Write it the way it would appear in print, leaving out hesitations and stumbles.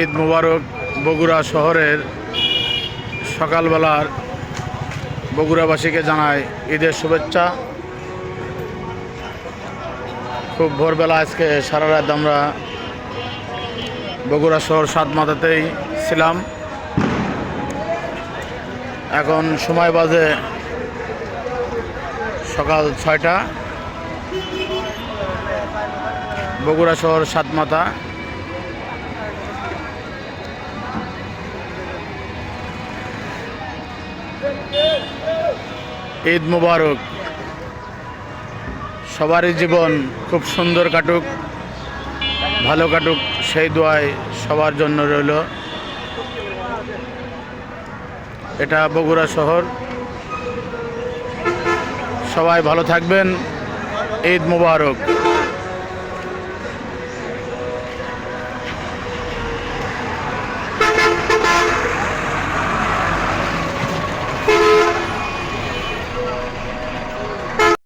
ঈদ মোবারক। বগুড়া শহরের সকালবেলার বগুড়াবাসীকে জানাই ঈদের শুভেচ্ছা। খুব ভোরবেলা আজকে সারা রাত আমরা বগুড়া শহর সাতমাথাতেই ছিলাম। এখন সময় বাজে সকাল 6টা। বগুড়া শহর সাতমাথা। ঈদ মোবারক। সবারই জীবন খুব সুন্দর কাটুক, ভালো কাটুক, সেই দোয়াই সবার জন্য রইল। এটা বগুড়া শহর। সবাই ভালো থাকবেন। ঈদ মোবারক।